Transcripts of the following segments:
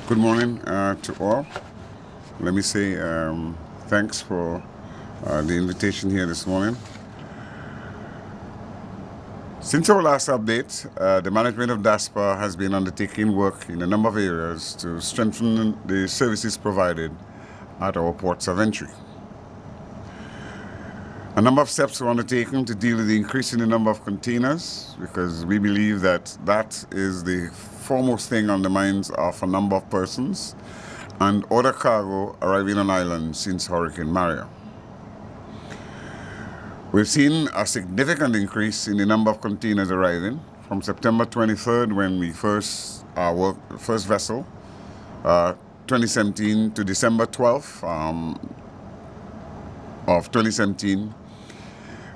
Good morning to all. Let me say thanks for the invitation here this morning. Since our last update, the management of DASPA has been undertaking work in a number of areas to strengthen the services provided at our ports of entry. A number of steps were undertaken to deal with the increase in the number of containers because we believe that that is the foremost thing on the minds of a number of persons and other cargo arriving on island since Hurricane Maria. We've seen a significant increase in the number of containers arriving from September 23rd when we first vessel, 2017 to December 12th of 2017.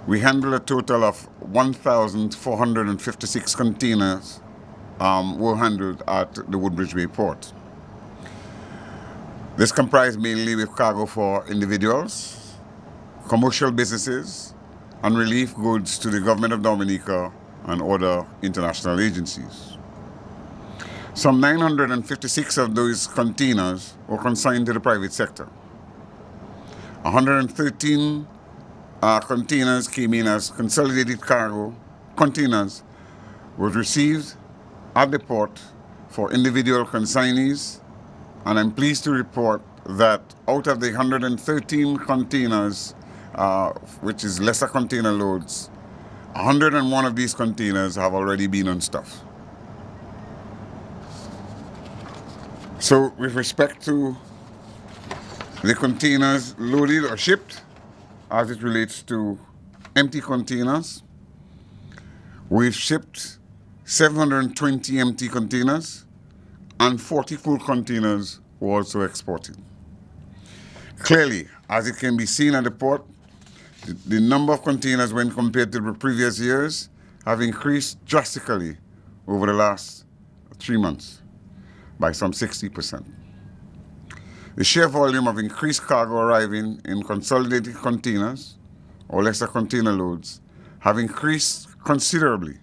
We handled a total of 1,456 containers were handled at the Woodbridge Bay port. This comprised mainly with cargo for individuals, commercial businesses, and relief goods to the government of Dominica and other international agencies. Some 956 of those containers were consigned to the private sector. 113 containers came in as consolidated cargo containers was received at the port for individual consignees, and I'm pleased to report that out of the 113 containers, which is lesser container loads, 101 of these containers have already been unstuffed. So with respect to the containers loaded or shipped, as it relates to empty containers, we've shipped 720 empty containers and 40 full containers were also exported. Clearly, as it can be seen at the port, the number of containers when compared to the previous years have increased drastically over the last 3 months by some 60%. The sheer volume of increased cargo arriving in consolidated containers or lesser container loads have increased considerably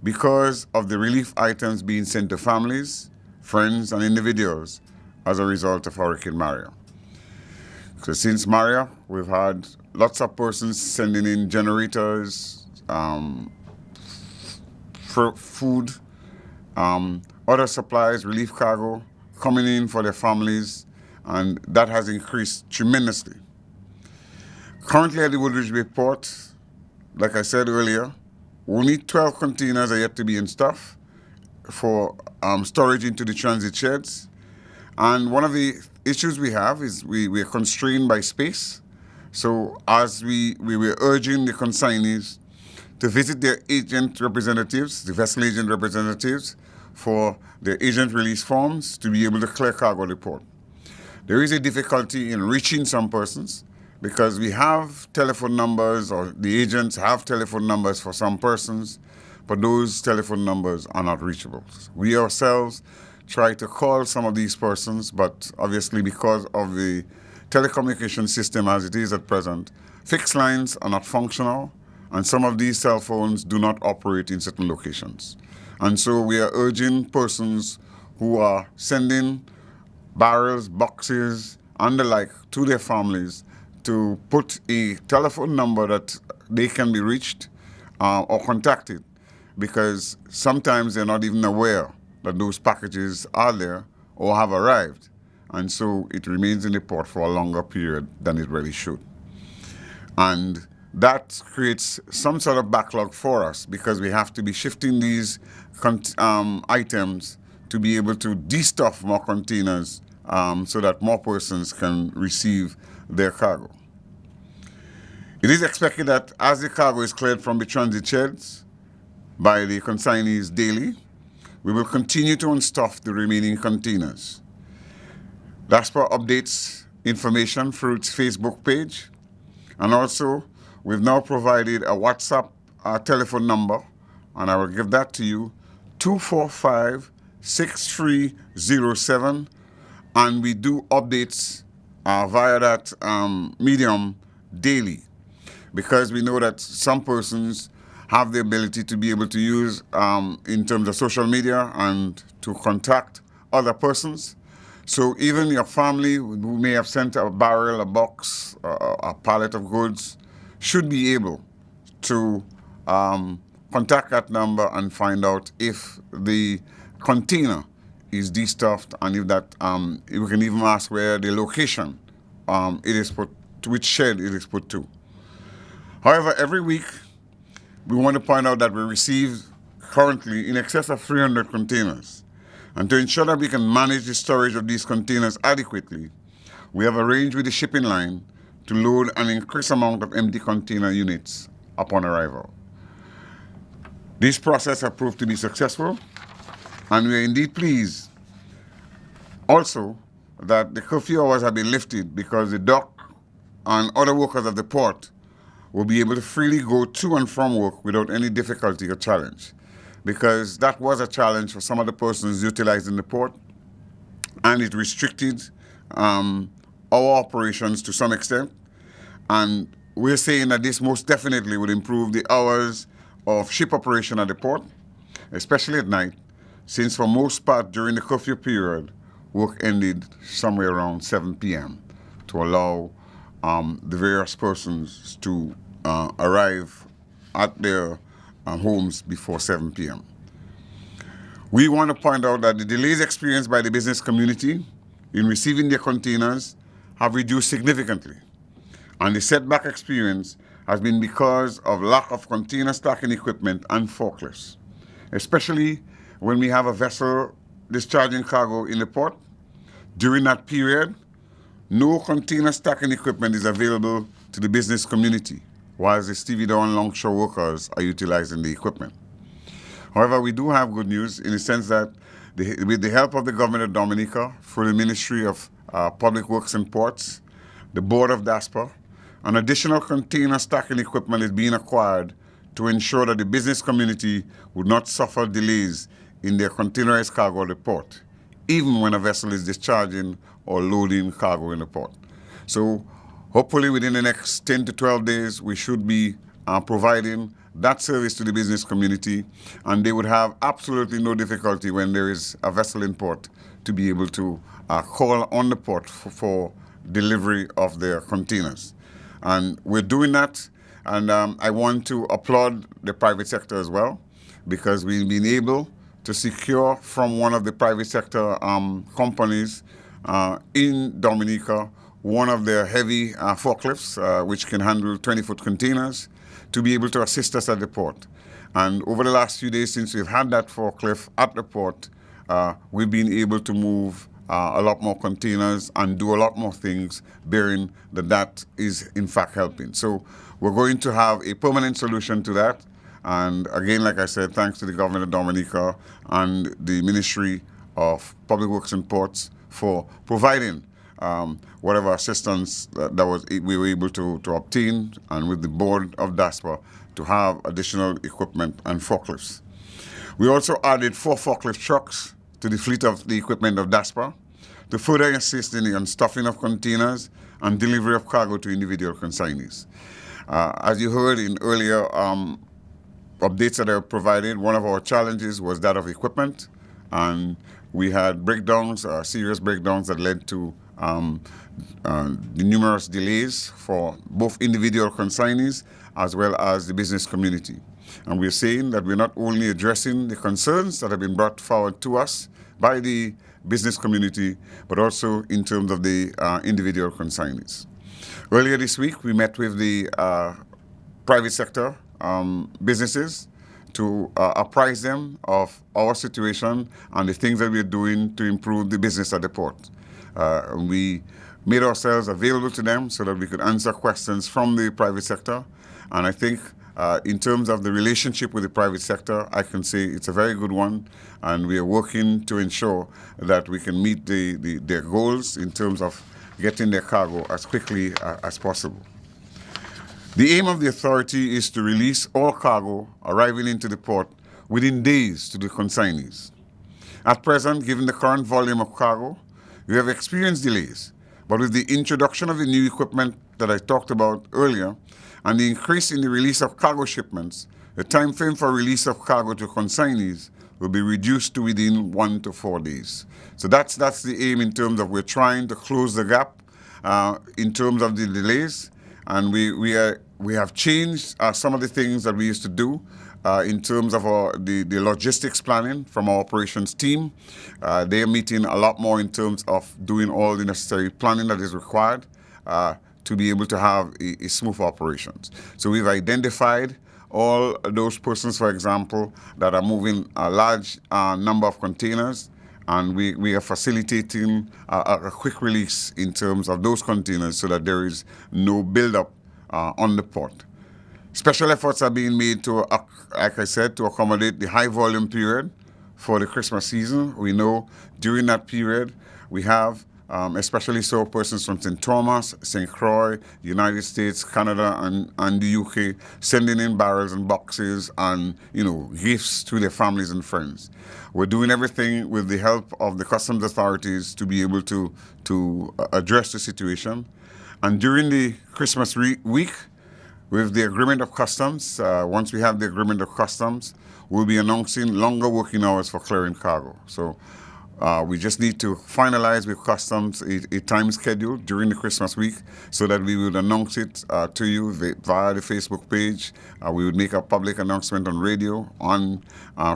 because of the relief items being sent to families, friends, and individuals as a result of Hurricane Maria. So since Maria, we've had lots of persons sending in generators, food, other supplies, relief cargo, coming in for their families, and that has increased tremendously. Currently at the Woodbridge Bay port, like I said earlier, only 12 containers are yet to be in stuff for storage into the transit sheds. And one of the issues we have is we are constrained by space. So as we were urging the consignees to visit their agent representatives, the vessel agent representatives, for their agent release forms to be able to clear cargo the port. There is a difficulty in reaching some persons because we have telephone numbers, or the agents have telephone numbers for some persons, but those telephone numbers are not reachable. We ourselves try to call some of these persons, but obviously because of the telecommunication system as it is at present, fixed lines are not functional, and some of these cell phones do not operate in certain locations. And so we are urging persons who are sending barrels, boxes, and the like to their families to put a telephone number that they can be reached or contacted, because sometimes they're not even aware that those packages are there or have arrived, and so it remains in the port for a longer period than it really should. And that creates some sort of backlog for us because we have to be shifting these items to be able to destuff more containers so that more persons can receive their cargo. It is expected that as the cargo is cleared from the transit sheds by the consignees daily, we will continue to unstuff the remaining containers. DASPA updates information through its Facebook page, and also we've now provided a WhatsApp telephone number, and I will give that to you, 245-6307, and we do updates via that medium daily, because we know that some persons have the ability to be able to use in terms of social media and to contact other persons. So even your family who may have sent a barrel, a box, a pallet of goods should be able to contact that number and find out if the container is destuffed, and if that we can even ask where the location it is put, to which shed it is put to. However, every week we want to point out that we receive currently in excess of 300 containers. And to ensure that we can manage the storage of these containers adequately, we have arranged with the shipping line to load an increased amount of empty container units upon arrival. This process has proved to be successful, and we are indeed pleased also that the curfew hours have been lifted because the dock and other workers of the port will be able to freely go to and from work without any difficulty or challenge, because that was a challenge for some of the persons utilizing the port, and it restricted our operations to some extent. And we're saying that this most definitely would improve the hours of ship operation at the port, especially at night, since for most part during the curfew period, work ended somewhere around 7 p.m. to allow the various persons to arrive at their homes before 7 p.m. We want to point out that the delays experienced by the business community in receiving their containers have reduced significantly. And the setback experience has been because of lack of container stacking equipment and forklifts, especially when we have a vessel discharging cargo in the port. During that period, no container stacking equipment is available to the business community, whilst the stevedore and longshore workers are utilizing the equipment. However, we do have good news in the sense that with the help of the government of Dominica, through the Ministry of Public Works and Ports, the Board of DASPA, an additional container stacking equipment is being acquired to ensure that the business community would not suffer delays in their containerized cargo at the port, even when a vessel is discharging or loading cargo in the port. So hopefully within the next 10 to 12 days, we should be providing that service to the business community, and they would have absolutely no difficulty when there is a vessel in port to be able to call on the port for delivery of their containers. And we're doing that, and I want to applaud the private sector as well, because we've been able to secure from one of the private sector companies in Dominica one of their heavy forklifts, which can handle 20-foot containers, to be able to assist us at the port. And over the last few days since we've had that forklift at the port, we've been able to move a lot more containers and do a lot more things, bearing that that is in fact helping. So we're going to have a permanent solution to that. And again, like I said, thanks to the government of Dominica and the Ministry of Public Works and Ports for providing whatever assistance we were able to obtain, and with the board of DASPA to have additional equipment and forklifts. We also added 4 forklift trucks to the fleet of the equipment of DASPA to further assist in the unstuffing of containers and delivery of cargo to individual consignees. As you heard in earlier updates that I provided, one of our challenges was that of equipment, and we had breakdowns, serious breakdowns that led to the numerous delays for both individual consignees as well as the business community. And we're saying that we're not only addressing the concerns that have been brought forward to us by the business community, but also in terms of the individual consignees. Earlier this week, we met with the private sector businesses to apprise them of our situation and the things that we're doing to improve the business at the port. We made ourselves available to them so that we could answer questions from the private sector. And I think in terms of the relationship with the private sector, I can say it's a very good one, and we are working to ensure that we can meet their goals in terms of getting their cargo as quickly as possible. The aim of the authority is to release all cargo arriving into the port within days to the consignees. At present, given the current volume of cargo, we have experienced delays, but with the introduction of the new equipment that I talked about earlier and the increase in the release of cargo shipments, the time frame for release of cargo to consignees will be reduced to within 1 to 4 days. So that's the aim in terms of we're trying to close the gap in terms of the delays, and we have changed some of the things that we used to do in terms of the logistics planning from our operations team. They are meeting a lot more in terms of doing all the necessary planning that is required to be able to have a smooth operations. So we've identified all those persons, for example, that are moving a large number of containers, and we are facilitating a quick release in terms of those containers so that there is no buildup on the port. Special efforts are being made to, like I said, to accommodate the high volume period for the Christmas season. We know during that period we have especially so persons from St. Thomas, St. Croix, United States, Canada, and the UK sending in barrels and boxes and gifts to their families and friends. We're doing everything with the help of the customs authorities to be able to address the situation. And during the Christmas week, with the agreement of customs, once we have the agreement of customs, we'll be announcing longer working hours for clearing cargo. So we just need to finalize with customs a time schedule during the Christmas week so that we would announce it to you via the Facebook page. We would make a public announcement on radio,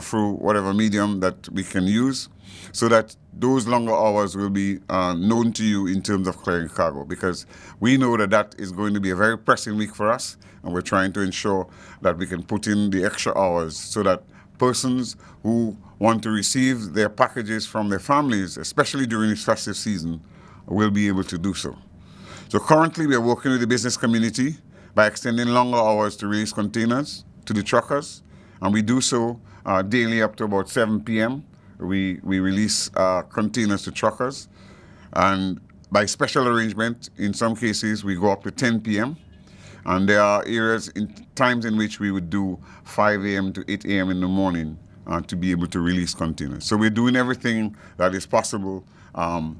through whatever medium that we can use, so that those longer hours will be known to you in terms of clearing cargo, because we know that is going to be a very pressing week for us, and we're trying to ensure that we can put in the extra hours so that persons who want to receive their packages from their families, especially during this festive season, will be able to do so. So currently we are working with the business community by extending longer hours to release containers to the truckers, and we do so daily up to about 7 p.m. We release containers to truckers, and by special arrangement, in some cases, we go up to 10 p.m., and there are times in which we would do 5 a.m. to 8 a.m. in the morning to be able to release containers. So we're doing everything that is possible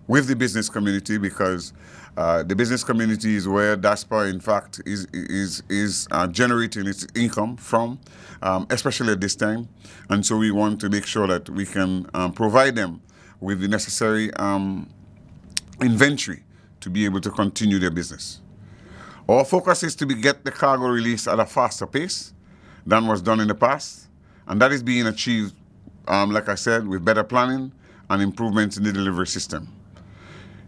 with the business community, because the business community is where DASPA, in fact, is generating its income from, especially at this time. And so we want to make sure that we can provide them with the necessary inventory to be able to continue their business. Our focus is to get the cargo released at a faster pace than was done in the past, and that is being achieved, like I said, with better planning and improvements in the delivery system.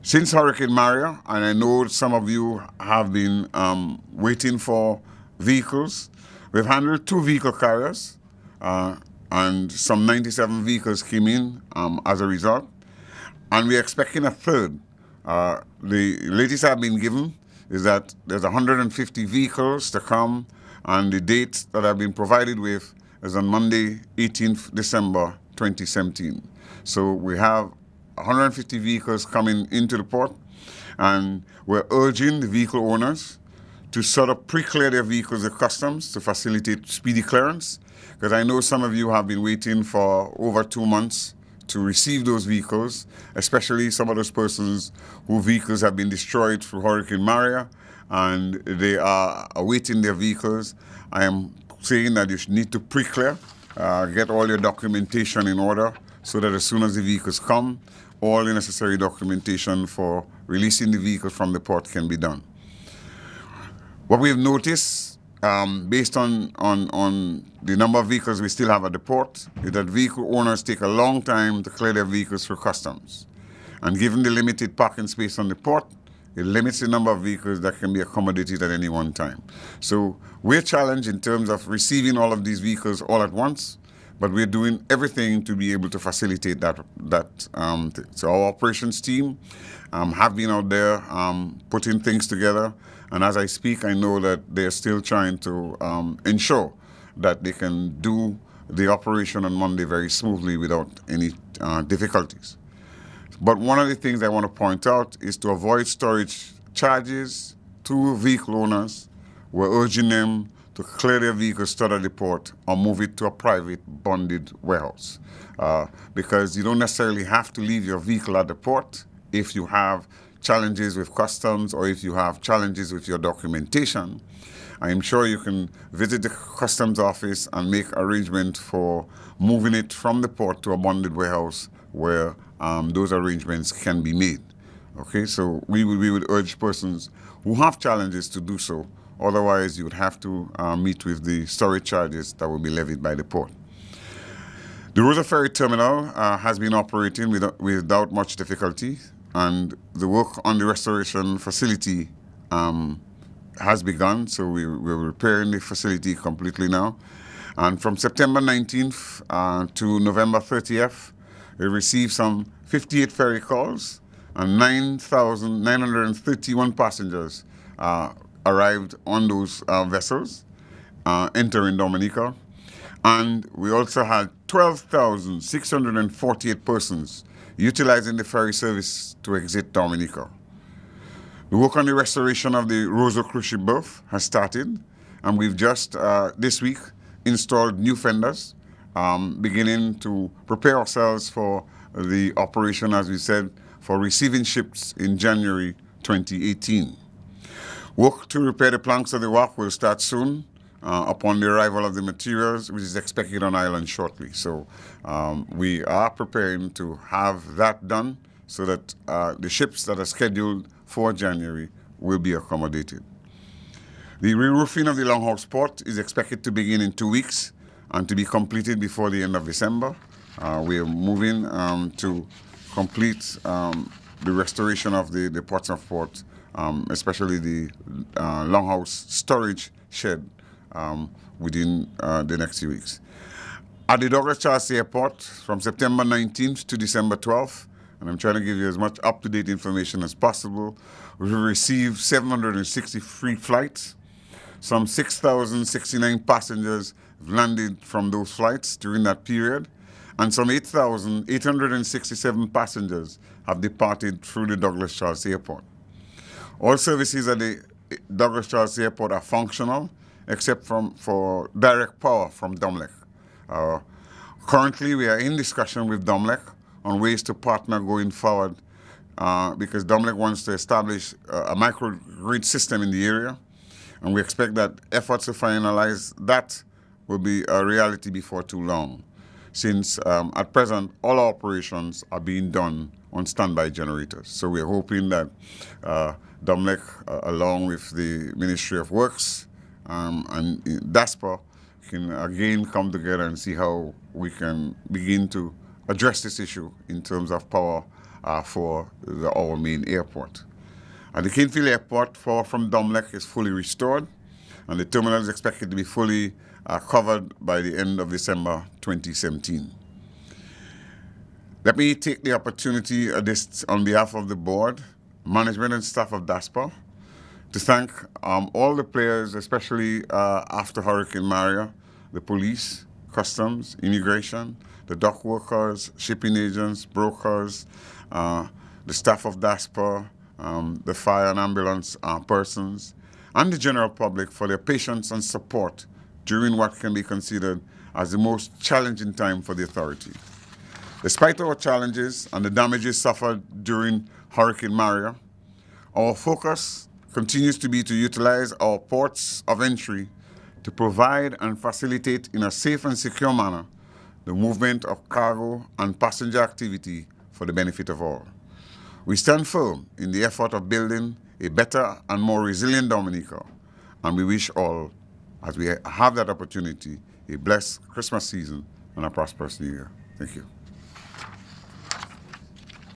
Since Hurricane Maria, and I know some of you have been waiting for vehicles, we've handled 2 vehicle carriers, and some 97 vehicles came in as a result, and we're expecting a third. The latest I've been given is that there's 150 vehicles to come, and the date that I've been provided with is on Monday, 18th December 2017. So we have 150 vehicles coming into the port, and we're urging the vehicle owners to sort of pre-clear their vehicles at customs to facilitate speedy clearance, because I know some of you have been waiting for over 2 months to receive those vehicles, especially some of those persons whose vehicles have been destroyed through Hurricane Maria, and they are awaiting their vehicles. I am saying that you need to pre-clear, get all your documentation in order, so that as soon as the vehicles come, all the necessary documentation for releasing the vehicle from the port can be done. What we've noticed, based on the number of vehicles we still have at the port, is that vehicle owners take a long time to clear their vehicles through customs. And given the limited parking space on the port, it limits the number of vehicles that can be accommodated at any one time. So we're challenged in terms of receiving all of these vehicles all at once, but we're doing everything to be able to facilitate that. So our operations team have been out there putting things together, and as I speak, I know that they're still trying to ensure that they can do the operation on Monday very smoothly without any difficulties. But one of the things I want to point out is to avoid storage charges to vehicle owners. We're urging them to clear their vehicles stored at the port or move it to a private bonded warehouse, because you don't necessarily have to leave your vehicle at the port if you have challenges with customs or if you have challenges with your documentation. I'm sure you can visit the customs office and make arrangement for moving it from the port to a bonded warehouse where those arrangements can be made. Okay, so we would urge persons who have challenges to do so. Otherwise, you would have to meet with the storage charges that will be levied by the port. The Rosa Ferry Terminal has been operating without much difficulty, and the work on the restoration facility has begun. So we're repairing the facility completely now. And from September 19th to November 30th, we received some 58 ferry calls, and 9,931 passengers arrived on those vessels entering Dominica. And we also had 12,648 persons utilizing the ferry service to exit Dominica. The work on the restoration of the Rosa cruise ship berth has started, and we've just this week installed new fenders, beginning to prepare ourselves for the operation, as we said, for receiving ships in January 2018. Work to repair the planks of the wharf will start soon upon the arrival of the materials, which is expected on island shortly. So we are preparing to have that done so that the ships that are scheduled for January will be accommodated. The re-roofing of the Longhouse port is expected to begin in 2 weeks and to be completed before the end of December. We are moving to complete the restoration of the Portsmouth port, especially the Longhouse storage shed within the next few weeks. At the Douglas Charles Airport, from September 19th to December 12th, and I'm trying to give you as much up-to-date information as possible, we received 763 flights. Some 6,069 passengers landed from those flights during that period, and some 8,867 passengers have departed through the Douglas Charles Airport. All services at the Douglas Charles Airport are functional, except for direct power from DOMLEC. Currently, we are in discussion with DOMLEC on ways to partner going forward because DOMLEC wants to establish a microgrid system in the area, and we expect that efforts to finalize that will be a reality before too long, since at present all our operations are being done on standby generators. So we're hoping that DOMLEC, along with the Ministry of Works and DASPA, can again come together and see how we can begin to address this issue in terms of power for our main airport. At the Kingsfield Airport, power from DOMLEC is fully restored, and the terminal is expected to be fully covered by the end of December 2017. Let me take the opportunity on behalf of the board, management and staff of DASPA, to thank all the players, especially after Hurricane Maria, the police, customs, immigration, the dock workers, shipping agents, brokers, the staff of DASPA, the fire and ambulance persons, and the general public for their patience and support during what can be considered as the most challenging time for the authority. Despite our challenges and the damages suffered during Hurricane Maria, our focus continues to be to utilize our ports of entry to provide and facilitate in a safe and secure manner the movement of cargo and passenger activity for the benefit of all. We stand firm in the effort of building a better and more resilient Dominica, and we wish all, as we have that opportunity, a blessed Christmas season and a prosperous New Year. Thank you.